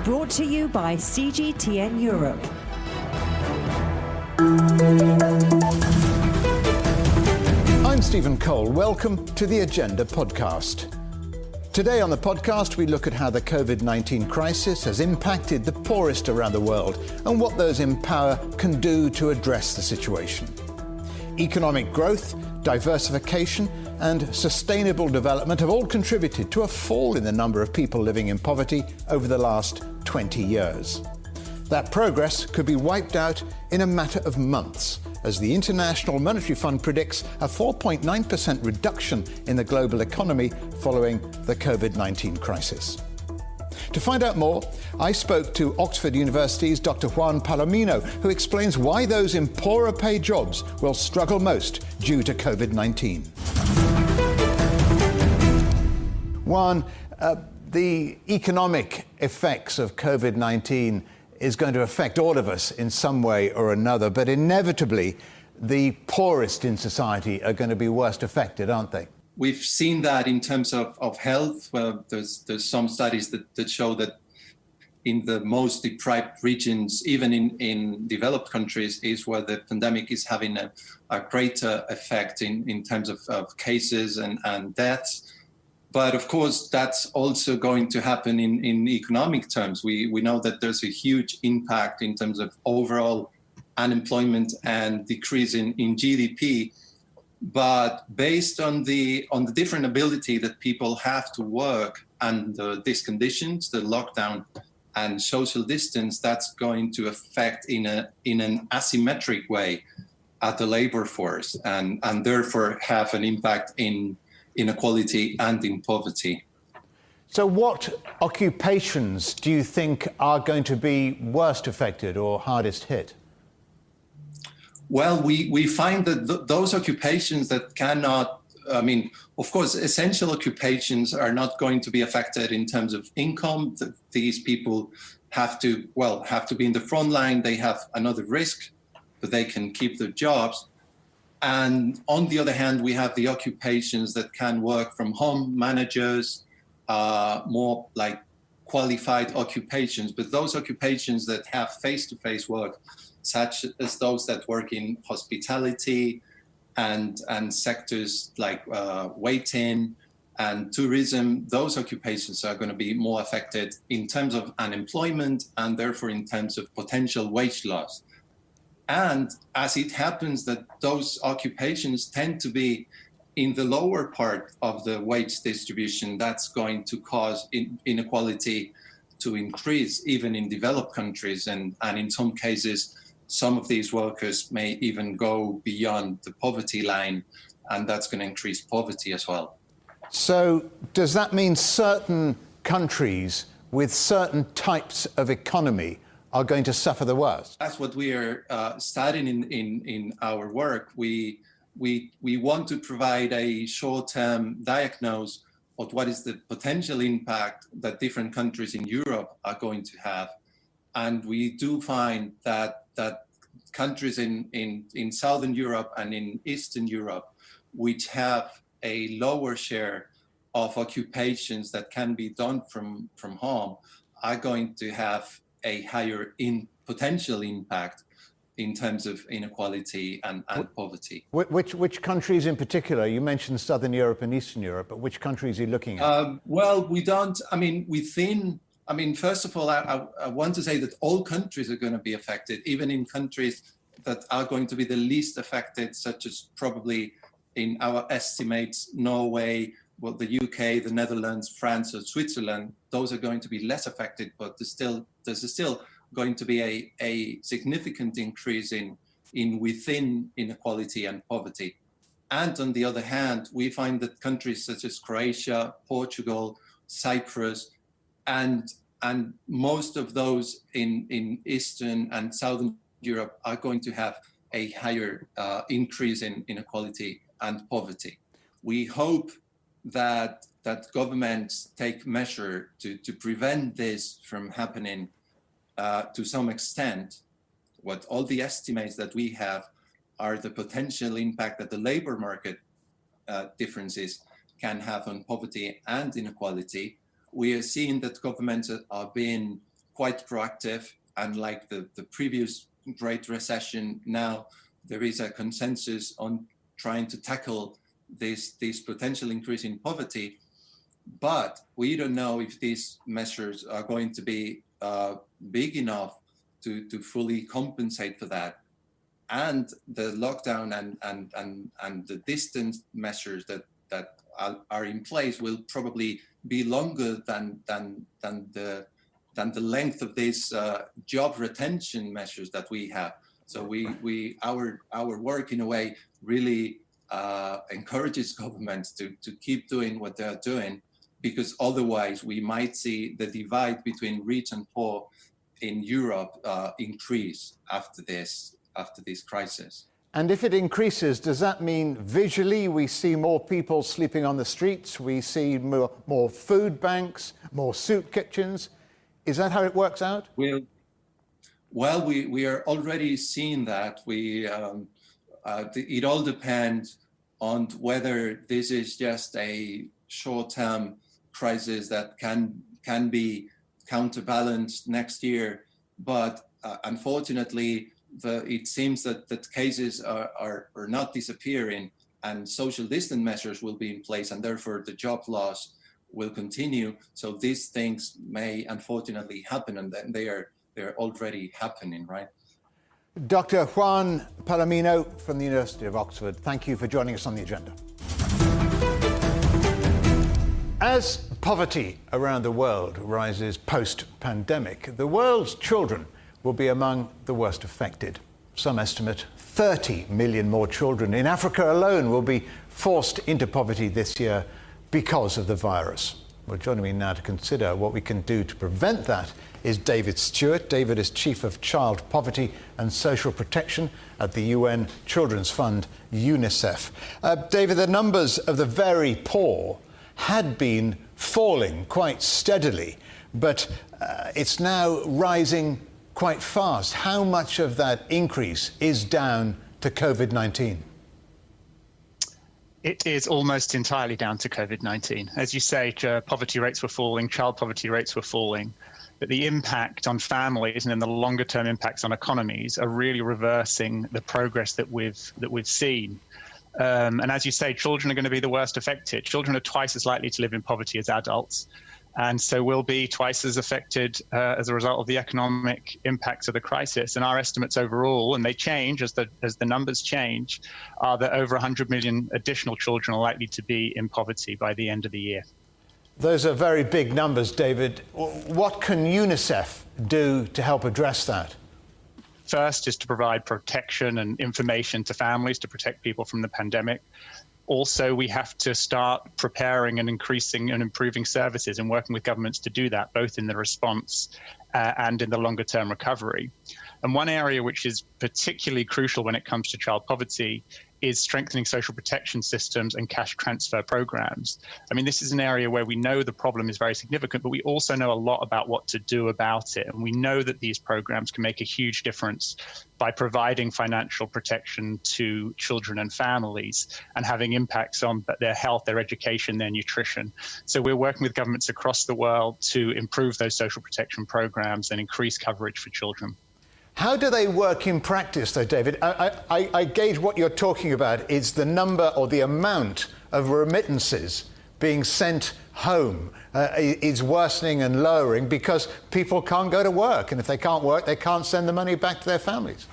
Brought to you by CGTN Europe. I'm Stephen Cole. Welcome to the Agenda podcast. Today on the podcast, we look at how the COVID-19 crisis has impacted the poorest around the world and what those in power can do to address the situation. Economic growth, diversification, and sustainable development have all contributed to a fall in the number of people living in poverty over the last 20 years. That progress could be wiped out in a matter of months, as the International Monetary Fund predicts a 4.9% reduction in the global economy following the COVID-19 crisis. To find out more, I spoke to Oxford University's Dr. Juan Palomino, who explains why those in poorer paid jobs will struggle most due to COVID-19. Juan, the economic effects of COVID-19 is going to affect all of us in some way or another, but inevitably the poorest in society are going to be worst affected, aren't they? We've seen that in terms of health. Well, there's some studies that show that in the most deprived regions, even in developed countries, is where the pandemic is having a greater effect in terms of cases and deaths. But of course, that's also going to happen in economic terms. We know that there's a huge impact in terms of overall unemployment and decrease in GDP. But based on the different ability that people have to work under these conditions, the lockdown and social distance, that's going to affect in an asymmetric way at the labor force and therefore have an impact in inequality and in poverty. So what occupations do you think are going to be worst affected or hardest hit? Well, we find that those occupations that cannot, of course, essential occupations are not going to be affected in terms of income. These people have to be in the front line. They have another risk, but they can keep their jobs. And on the other hand, we have the occupations that can work from home, managers, more like qualified occupations, but those occupations that have face-to-face work, such as those that work in hospitality and sectors like waiting and tourism, those occupations are going to be more affected in terms of unemployment and therefore in terms of potential wage loss. And as it happens that those occupations tend to be in the lower part of the wage distribution, that's going to cause inequality to increase even in developed countries. And in some cases, some of these workers may even go beyond the poverty line, and that's going to increase poverty as well. So does that mean certain countries with certain types of economy are going to suffer the worst? That's what we are studying in our work. We want to provide a short-term diagnosis of what is the potential impact that different countries in Europe are going to have. And we do find that countries in Southern Europe and in Eastern Europe, which have a lower share of occupations that can be done from home, are going to have a higher potential impact in terms of inequality and poverty. Which countries in particular? You mentioned Southern Europe and Eastern Europe, but which countries are you looking at? Well, we don't, first of all, I want to say that all countries are going to be affected, even in countries that are going to be the least affected, such as probably in our estimates, Norway, the UK, the Netherlands, France, or Switzerland. Those are going to be less affected, but there's still going to be a significant increase within inequality and poverty. And on the other hand, we find that countries such as Croatia, Portugal, Cyprus, and most of those in Eastern and Southern Europe are going to have a higher increase in inequality and poverty. We hope that governments take measure to prevent this from happening to some extent. What all the estimates that we have are the potential impact that the labor market differences can have on poverty and inequality. We are seeing that governments are being quite proactive. Unlike the previous Great Recession, now there is a consensus on trying to tackle this potential increase in poverty. But we don't know if these measures are going to be big enough to fully compensate for that. And the lockdown and the distance measures that are in place will probably be longer than the length of these job retention measures that we have. So our work in a way really encourages governments to keep doing what they're doing, because otherwise we might see the divide between rich and poor in Europe increase after this crisis. And if it increases, does that mean visually we see more people sleeping on the streets? We see more food banks, more soup kitchens? Is that how it works out? Well, we are already seeing that. It all depends on whether this is just a short-term crisis that can be counterbalanced next year. But unfortunately, it seems that cases are not disappearing, and social distance measures will be in place, and therefore the job loss will continue. So these things may unfortunately happen, and they're already happening, right? Dr. Juan Palomino from the University of Oxford, thank you for joining us on the agenda. As poverty around the world rises post-pandemic, the world's children will be among the worst affected. Some estimate 30 million more children in Africa alone will be forced into poverty this year because of the virus. Well, joining me now to consider what we can do to prevent that is David Stewart. David is Chief of Child Poverty and Social Protection at the UN Children's Fund, UNICEF. David, the numbers of the very poor had been falling quite steadily, but it's now rising quite fast. How much of that increase is down to COVID-19? It is almost entirely down to COVID-19. As you say, poverty rates were falling, child poverty rates were falling, but the impact on families and then the longer term impacts on economies are really reversing the progress that we've seen. And as you say, children are going to be the worst affected. Children are twice as likely to live in poverty as adults, and so will be twice as affected as a result of the economic impacts of the crisis. And our estimates overall, and they change as the numbers change, are that over 100 million additional children are likely to be in poverty by the end of the year. Those are very big numbers, David. What can UNICEF do to help address that? First is to provide protection and information to families to protect people from the pandemic. Also, we have to start preparing and increasing and improving services and working with governments to do that, both in the response and in the longer term recovery. And one area which is particularly crucial when it comes to child poverty is strengthening social protection systems and cash transfer programs. I mean, this is an area where we know the problem is very significant, but we also know a lot about what to do about it. And we know that these programs can make a huge difference by providing financial protection to children and families and having impacts on their health, their education, their nutrition. So we're working with governments across the world to improve those social protection programs and increase coverage for children. How do they work in practice, though, David? I gauge what you're talking about is the number or the amount of remittances being sent home is worsening and lowering because people can't go to work. And if they can't work, they can't send the money back to their families.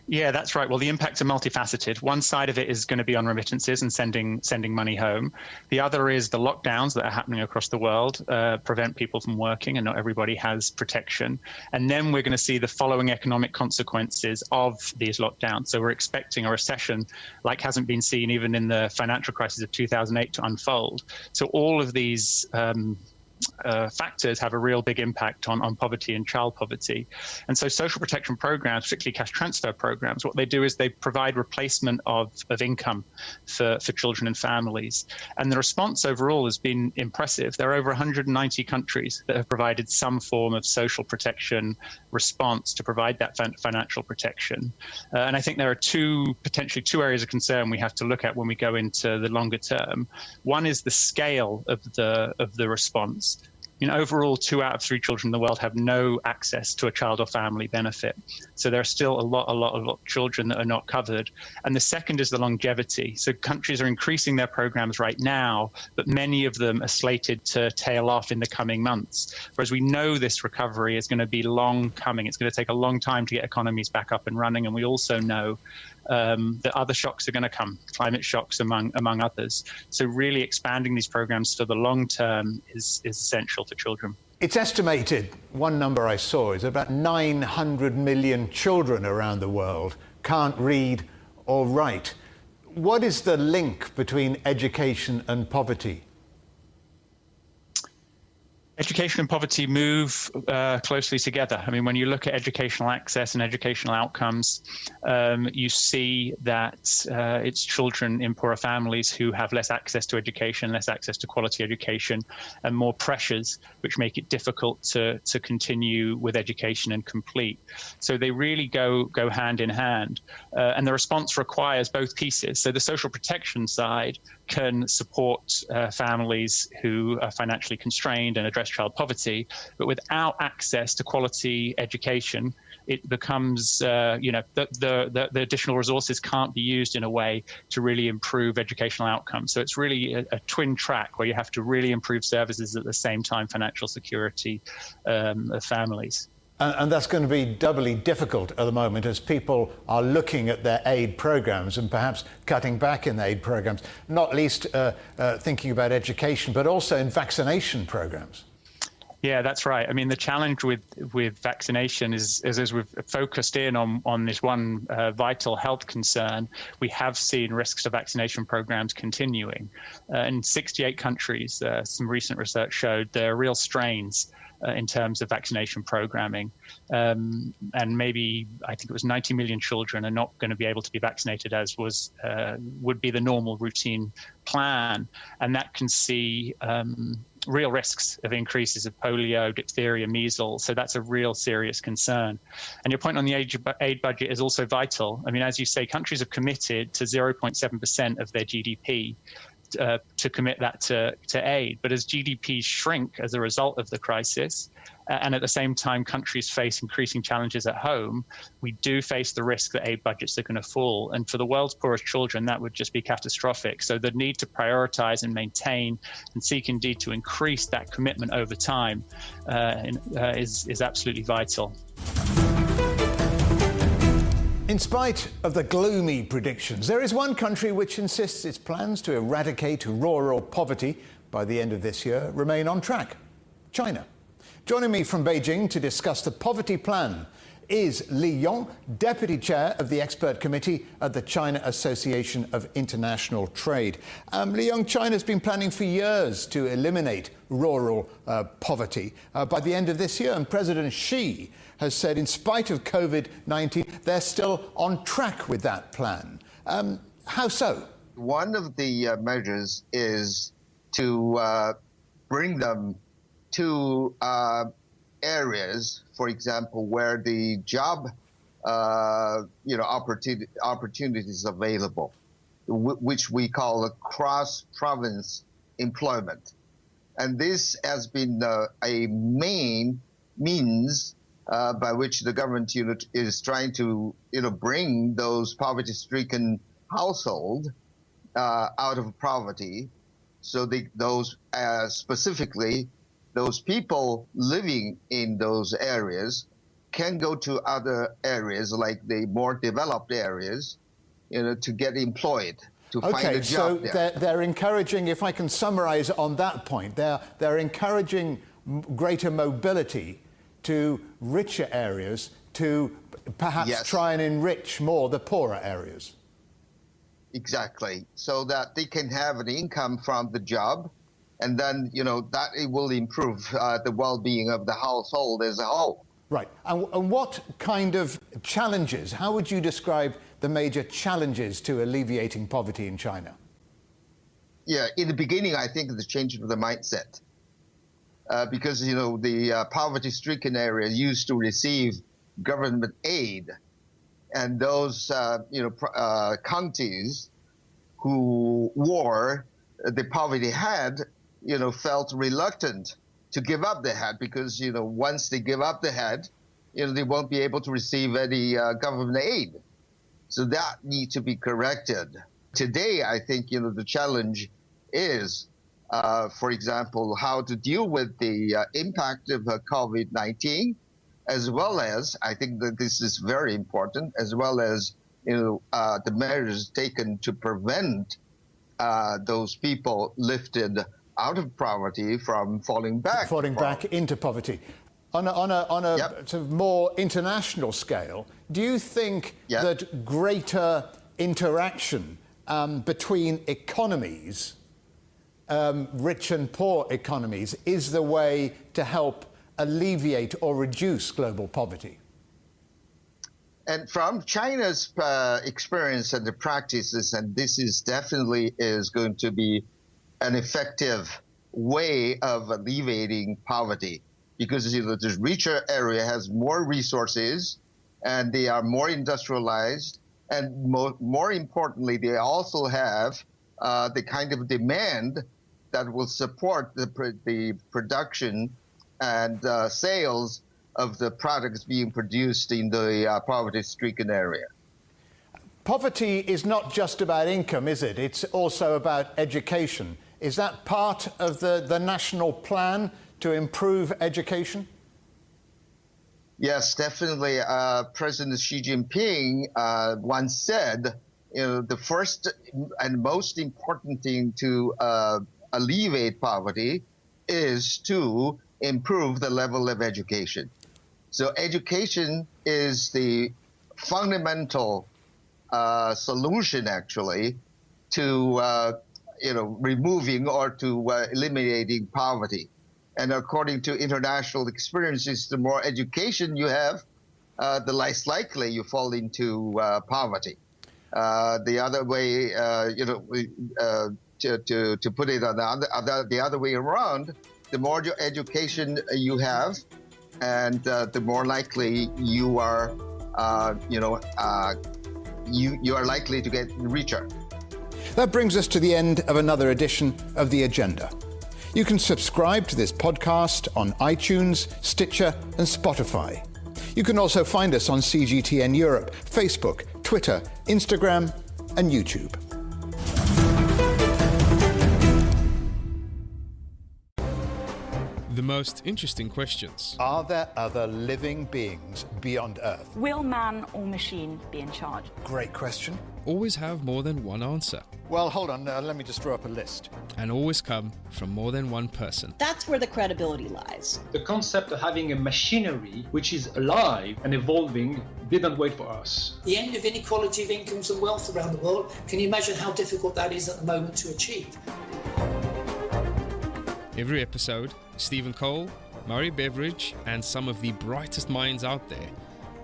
Yeah, that's right. Well, the impacts are multifaceted. One side of it is going to be on remittances and sending money home. The other is the lockdowns that are happening across the world prevent people from working, and not everybody has protection. And then we're going to see the following economic consequences of these lockdowns. So we're expecting a recession like hasn't been seen even in the financial crisis of 2008 to unfold. So all of these factors have a real big impact on poverty and child poverty. And so social protection programs, particularly cash transfer programs, what they do is they provide replacement of income for children and families. And the response overall has been impressive. There are over 190 countries that have provided some form of social protection response to provide that financial protection. And I think there are potentially two areas of concern we have to look at when we go into the longer term. One is the scale of the response. Overall, 2 out of 3 children in the world have no access to a child or family benefit. So there are still a lot of children that are not covered. And the second is the longevity. So countries are increasing their programs right now, but many of them are slated to tail off in the coming months. Whereas we know this recovery is going to be long coming. It's going to take a long time to get economies back up and running. And we also know that other shocks are going to come, climate shocks among others. So really expanding these programs for the long term is essential for children. It's estimated, one number I saw, is about 900 million children around the world can't read or write. What is the link between education and poverty? Education and poverty move closely together. I mean, when you look at educational access and educational outcomes, you see that it's children in poorer families who have less access to education, less access to quality education, and more pressures, which make it difficult to continue with education and complete. So they really go hand in hand. And the response requires both pieces. So the social protection side can support families who are financially constrained and address child poverty, but without access to quality education, it becomes, the additional resources can't be used in a way to really improve educational outcomes. So it's really a twin track where you have to really improve services at the same time, financial security of families. And that's going to be doubly difficult at the moment as people are looking at their aid programs and perhaps cutting back in aid programs, not least thinking about education, but also in vaccination programs. Yeah, that's right. I mean, the challenge with vaccination is as we've focused in on this one vital health concern, we have seen risks to vaccination programs continuing. In 68 countries, some recent research showed there are real strains in terms of vaccination programming. And maybe, I think it was 90 million children are not going to be able to be vaccinated as would be the normal routine plan. And that can see real risks of increases of polio, diphtheria, measles. So that's a real serious concern. And your point on the aid budget is also vital. I mean, as you say, countries have committed to 0.7% of their GDP to commit that to aid. But as GDPs shrink as a result of the crisis, and at the same time countries face increasing challenges at home, we do face the risk that aid budgets are going to fall. And for the world's poorest children, that would just be catastrophic. So the need to prioritize and maintain and seek indeed to increase that commitment over time is absolutely vital. In spite of the gloomy predictions, there is one country which insists its plans to eradicate rural poverty by the end of this year remain on track: China. Joining me from Beijing to discuss the poverty plan is Li Yong, Deputy Chair of the Expert Committee at the China Association of International Trade. Li Yong, China's been planning for years to eliminate rural poverty by the end of this year, and President Xi has said in spite of COVID-19, they're still on track with that plan. How so? One of the measures is to bring them to areas, for example, where the job opportunities available, which we call a cross-province employment. And this has been a main means by which the government is trying to bring those poverty-stricken households out of poverty, so those specifically those people living in those areas can go to other areas, like the more developed areas, to get employed, to find a job there. Okay, so they're encouraging, if I can summarize on that point, they're encouraging greater mobility to richer areas to perhaps try and enrich more the poorer areas. Exactly, so that they can have an income from the job, and then, that it will improve the well-being of the household as a whole. Right. And what kind of challenges, how would you describe the major challenges to alleviating poverty in China? Yeah, in the beginning, I think the change of the mindset. Because, the poverty-stricken area used to receive government aid. And those, counties who wore the poverty had, felt reluctant to give up the head because, once they give up the head, they won't be able to receive any government aid. So that needs to be corrected. Today, I think, the challenge is, for example, how to deal with the impact of COVID-19, as well as, I think that this is very important, as well as, the measures taken to prevent those people lifted out of poverty from falling back into poverty. On a sort of more international scale, do you think that greater interaction between economies, rich and poor economies, is the way to help alleviate or reduce global poverty? And from China's experience and the practices, and this is definitely going to be an effective way of alleviating poverty, because this richer area has more resources and they are more industrialized, and more importantly, they also have the kind of demand that will support the production and sales of the products being produced in the poverty-stricken area. Poverty is not just about income, is it? It's also about education. Is that part of the national plan to improve education? Yes, definitely. President Xi Jinping once said, the first and most important thing to alleviate poverty is to improve the level of education. So education is the fundamental solution, actually, to removing or to eliminating poverty. And according to international experiences, the more education you have, the less likely you fall into poverty. The other way, to put it on the other way around, the more education you have, and the more likely you are, you are likely to get richer. That brings us to the end of another edition of The Agenda. You can subscribe to this podcast on iTunes, Stitcher, and Spotify. You can also find us on CGTN Europe, Facebook, Twitter, Instagram, and YouTube. The most interesting questions. Are there other living beings beyond Earth? Will man or machine be in charge? Great question. Always have more than one answer. Well, hold on, let me just draw up a list. And always come from more than one person. That's where the credibility lies. The concept of having a machinery which is alive and evolving didn't wait for us. The end of inequality of incomes and wealth around the world, can you imagine how difficult that is at the moment to achieve? Every episode, Stephen Cole, Murray Beveridge, and some of the brightest minds out there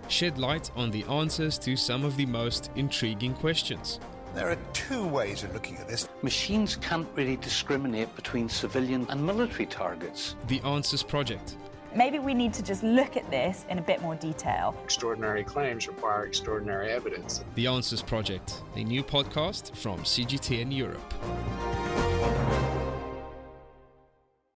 shed light on the answers to some of the most intriguing questions. There are two ways of looking at this. Machines can't really discriminate between civilian and military targets. The Answers Project. Maybe we need to just look at this in a bit more detail. Extraordinary claims require extraordinary evidence. The Answers Project, a new podcast from CGTN Europe.